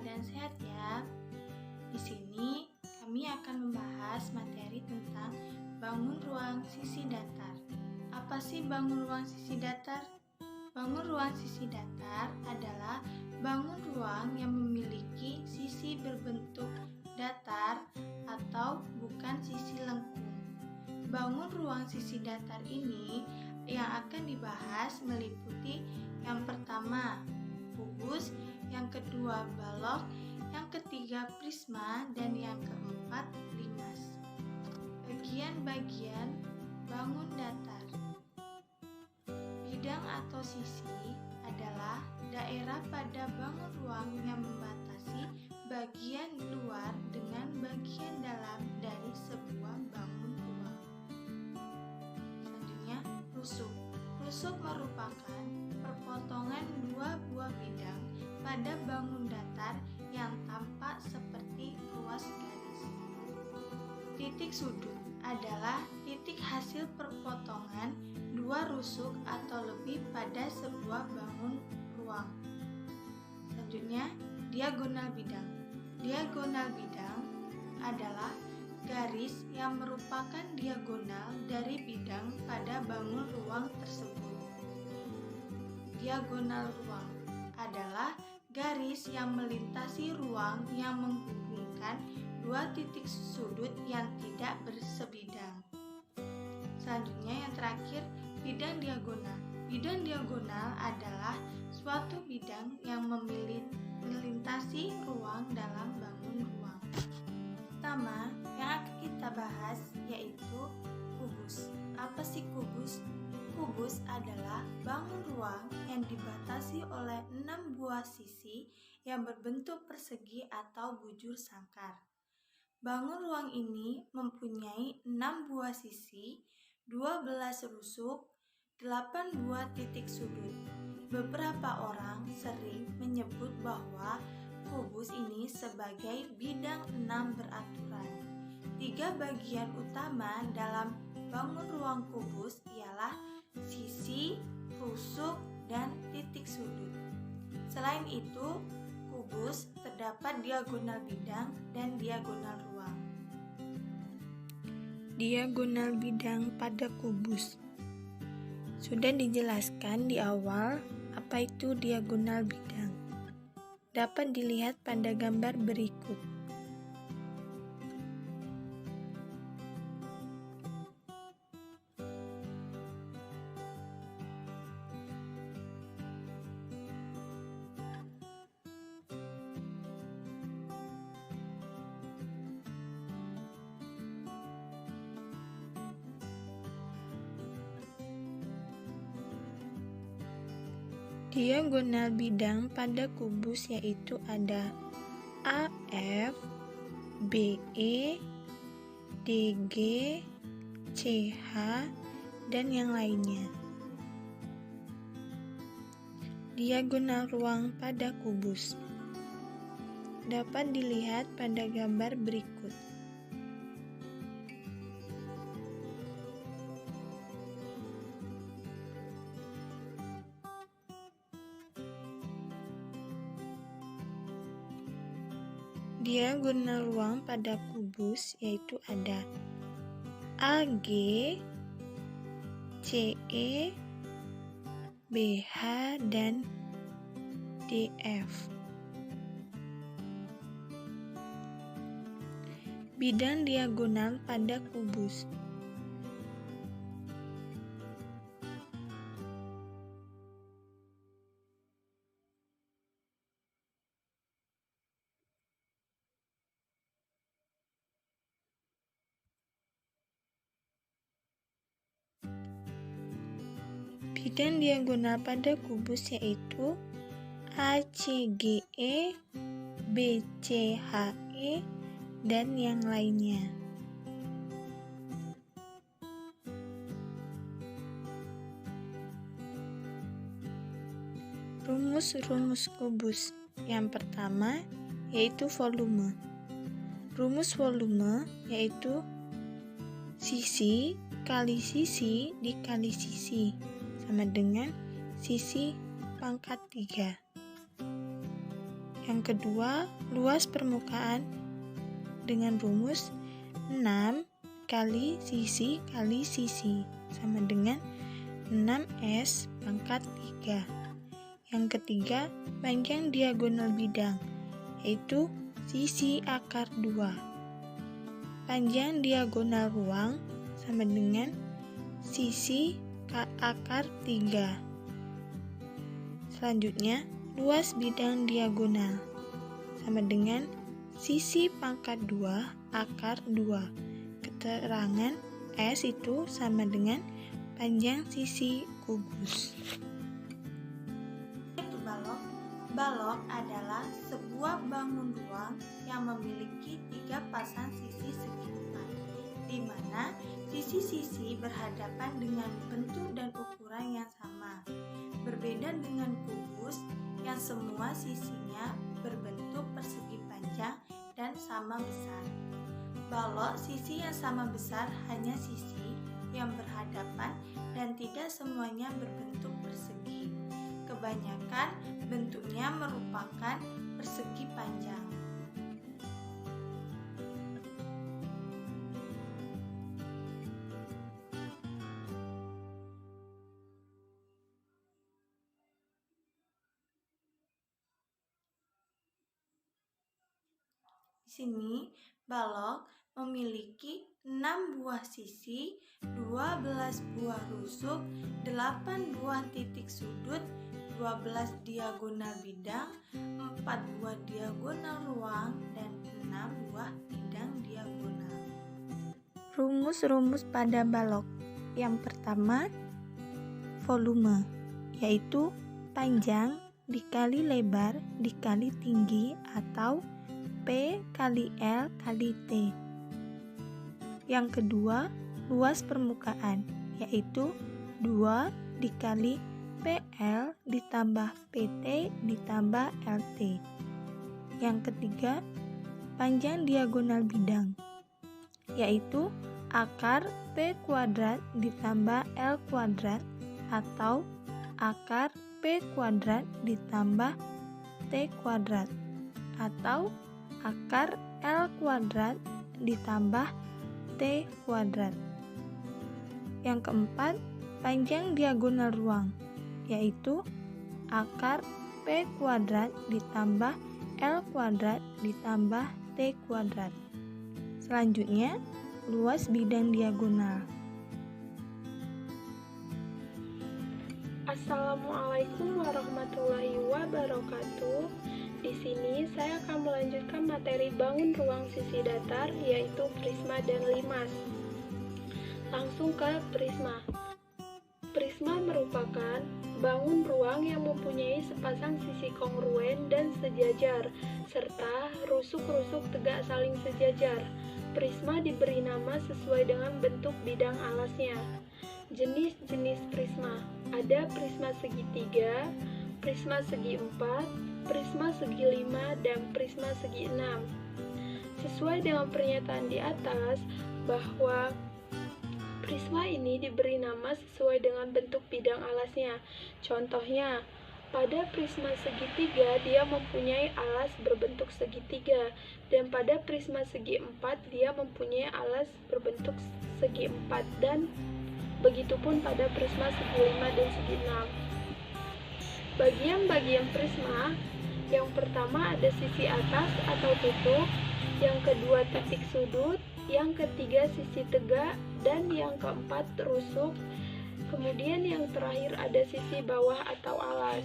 keadaan sehat ya. Di sini kami akan membahas materi tentang bangun ruang sisi datar. Apa sih bangun ruang sisi datar? Bangun ruang sisi datar adalah bangun ruang yang memiliki sisi berbentuk datar atau bukan sisi lengkung. Bangun ruang sisi datar ini yang akan dibahas meliputi yang pertama, kubus, yang kedua balok, yang ketiga prisma, dan yang keempat limas. Bagian-bagian bangun datar. Bidang atau sisi adalah daerah pada bangun ruang yang membatasi bagian luar dengan bagian dalam dari sebuah bangun ruang. Selanjutnya, rusuk. Rusuk merupakan perpotongan dua buah bidang pada bangun datar yang tampak seperti ruas garis. Titik sudut adalah titik hasil perpotongan dua rusuk atau lebih pada sebuah bangun ruang. Selanjutnya, diagonal bidang. Diagonal bidang adalah garis yang merupakan diagonal dari bidang pada bangun ruang tersebut. Diagonal ruang adalah garis yang melintasi ruang yang menghubungkan dua titik sudut yang tidak bersebidang. Selanjutnya yang terakhir, bidang diagonal. Bidang diagonal adalah suatu bidang yang melintasi ruang dalam bangun ruang. Pertama yang akan kita bahas yaitu kubus. Apa sih kubus? Kubus adalah bangun ruang yang dibatasi oleh 6 buah sisi yang berbentuk persegi atau bujur sangkar. Bangun ruang ini mempunyai 6 buah sisi, 12 rusuk, 8 buah titik sudut. Beberapa orang sering menyebut bahwa kubus ini sebagai bidang 6 beraturan. 3 bagian utama dalam bangun ruang kubus ialah sisi, rusuk, dan titik sudut. Selain itu, kubus terdapat diagonal bidang dan diagonal ruang. Diagonal bidang pada kubus. Sudah dijelaskan di awal apa itu diagonal bidang. Dapat dilihat pada gambar berikut. Diagonal bidang pada kubus yaitu ada AF, BE, DG, CH, dan yang lainnya. Diagonal ruang pada kubus dapat dilihat pada gambar berikut. Diagonal ruang pada kubus yaitu ada AG, CE, BH, dan DF. Bidang diagonal pada kubus. Bidang diagonal pada kubus yaitu ACGE, BCHE, dan yang lainnya. Rumus-rumus kubus. Yang pertama yaitu volume. Rumus volume yaitu sisi kali sisi dikali sisi sama dengan sisi pangkat 3. Yang kedua, luas permukaan dengan rumus 6 kali sisi sama dengan 6S pangkat 3. Yang ketiga, panjang diagonal bidang, yaitu sisi akar 2. Panjang diagonal ruang sama dengan sisi akar 3. Selanjutnya, luas bidang diagonal sama dengan sisi pangkat 2 akar 2. Keterangan S itu sama dengan panjang sisi kubus. Itu balok. Balok adalah sebuah bangun ruang yang memiliki 3 pasang sisi segi empat, di mana sisi-sisi berhadapan dengan bentuk dan ukuran yang sama. Berbeda dengan kubus yang semua sisinya berbentuk persegi panjang dan sama besar. Balok sisi yang sama besar hanya sisi yang berhadapan dan tidak semuanya berbentuk persegi. Kebanyakan bentuknya merupakan persegi panjang. Di sini, balok memiliki 6 buah sisi, 12 buah rusuk, 8 buah titik sudut, 12 diagonal bidang, 4 buah diagonal ruang, dan 6 buah bidang diagonal. Rumus-rumus pada balok. Yang pertama, volume, yaitu panjang dikali lebar dikali tinggi atau P kali L kali T. Yang kedua, luas permukaan, yaitu 2 dikali PL ditambah PT ditambah LT. Yang ketiga, panjang diagonal bidang, yaitu akar P kuadrat ditambah L kuadrat atau akar P kuadrat ditambah T kuadrat atau akar L kuadrat ditambah T kuadrat. Yang keempat, panjang diagonal ruang, yaitu akar P kuadrat ditambah L kuadrat ditambah T kuadrat. Selanjutnya, luas bidang diagonal. Assalamualaikum warahmatullahi wabarakatuh. Di sini saya akan melanjutkan materi bangun ruang sisi datar, yaitu prisma dan limas. Langsung ke prisma. Prisma merupakan bangun ruang yang mempunyai sepasang sisi kongruen dan sejajar, serta rusuk-rusuk tegak saling sejajar. Prisma diberi nama sesuai dengan bentuk bidang alasnya. Jenis-jenis prisma. Ada prisma segitiga, prisma segi 4, prisma segi 5, dan prisma segi 6. Sesuai dengan pernyataan di atas bahwa prisma ini diberi nama sesuai dengan bentuk bidang alasnya. Contohnya, pada prisma segitiga dia mempunyai alas berbentuk segitiga, dan pada prisma segi 4 dia mempunyai alas berbentuk segi 4, dan begitupun pada prisma segi 5 dan segi 6. Bagian-bagian prisma, yang pertama ada sisi atas atau tutup, yang kedua titik sudut, yang ketiga sisi tegak, dan yang keempat rusuk. Kemudian yang terakhir ada sisi bawah atau alas.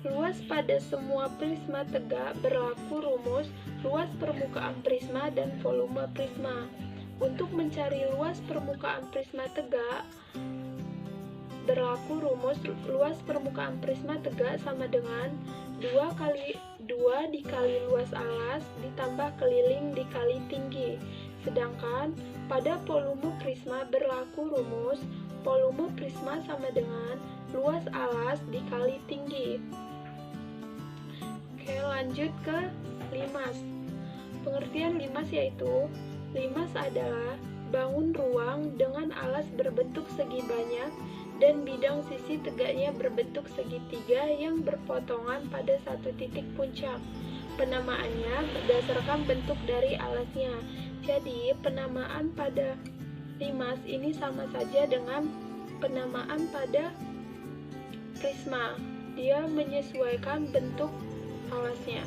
Luas pada semua prisma tegak berlaku rumus luas permukaan prisma dan volume prisma. Untuk mencari luas permukaan prisma tegak, berlaku rumus luas permukaan prisma tegak sama dengan 2 kali 2 dikali luas alas ditambah keliling dikali tinggi. Sedangkan pada volume prisma berlaku rumus volume prisma sama dengan luas alas dikali tinggi. Oke, lanjut ke limas. Pengertian limas yaitu limas adalah bangun ruang dengan alas berbentuk segi banyak dan bidang sisi tegaknya berbentuk segitiga yang berpotongan pada satu titik puncak. Penamaannya berdasarkan bentuk dari alasnya. Jadi, penamaan pada limas ini sama saja dengan penamaan pada prisma. Dia menyesuaikan bentuk alasnya.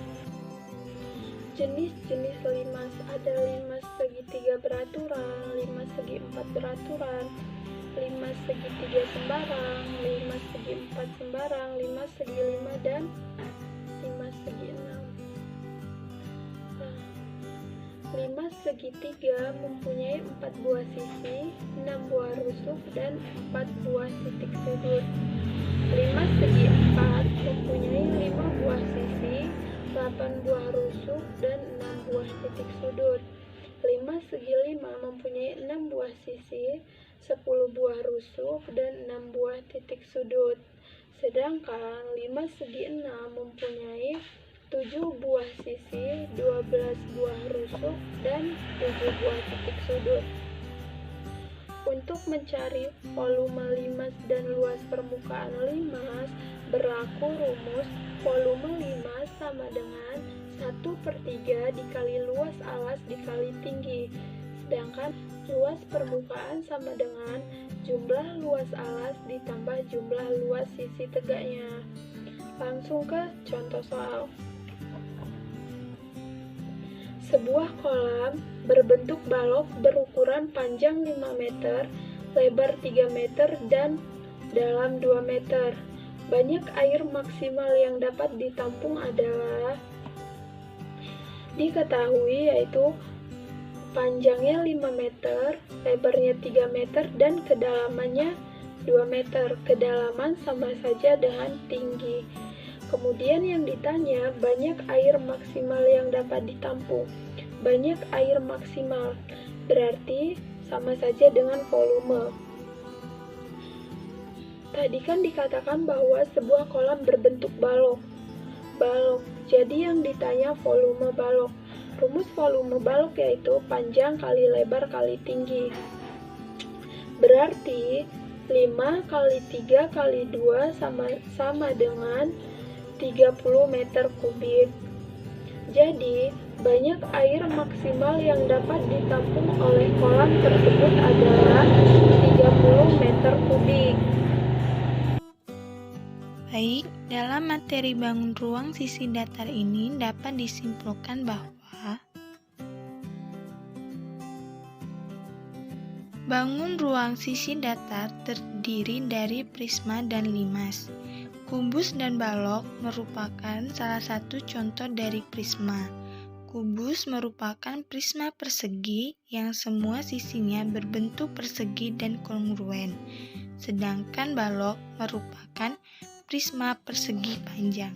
Jenis-jenis limas ada limas segitiga beraturan, limas segi empat beraturan, limas segitiga sembarang, limas segi empat sembarang, limas segi lima, dan limas segi enam. Limas segitiga mempunyai 4 buah sisi, 6 buah rusuk, dan 4 buah titik sudut. Limas segi 4 mempunyai 5 buah sisi, 8 buah rusuk, dan 6 buah titik sudut. Limas segi 5 mempunyai 6 buah sisi, 10 buah rusuk, dan 6 buah titik sudut. Sedangkan limas segi 6 mempunyai 7 buah sisi, 12 buah rusuk, dan 7 buah titik sudut. Untuk mencari volume limas dan luas permukaan limas, berlaku rumus volume limas sama dengan 1/3 dikali luas alas dikali tinggi. Sedangkan luas permukaan sama dengan jumlah luas alas ditambah jumlah luas sisi tegaknya. Langsung ke contoh soal. Sebuah kolam berbentuk balok berukuran panjang 5 meter, lebar 3 meter, dan dalam 2 meter. Banyak air maksimal yang dapat ditampung adalah diketahui, yaitu panjangnya 5 meter, lebarnya 3 meter, dan kedalamannya 2 meter. Kedalaman sama saja dengan tinggi. Kemudian yang ditanya, banyak air maksimal yang dapat ditampung. Banyak air maksimal berarti sama saja dengan volume. Tadi kan dikatakan bahwa sebuah kolam berbentuk balok. Jadi yang ditanya volume balok. Rumus volume balok yaitu panjang kali lebar kali tinggi. Berarti 5 kali 3 kali 2 sama dengan 30 meter kubik. Jadi, banyak air maksimal yang dapat ditampung oleh kolam tersebut adalah 30 meter kubik. Baik, dalam materi bangun ruang sisi datar ini dapat disimpulkan bahwa bangun ruang sisi datar terdiri dari prisma dan limas. Kubus dan balok merupakan salah satu contoh dari prisma. Kubus merupakan prisma persegi yang semua sisinya berbentuk persegi dan kongruen. Sedangkan balok merupakan prisma persegi panjang.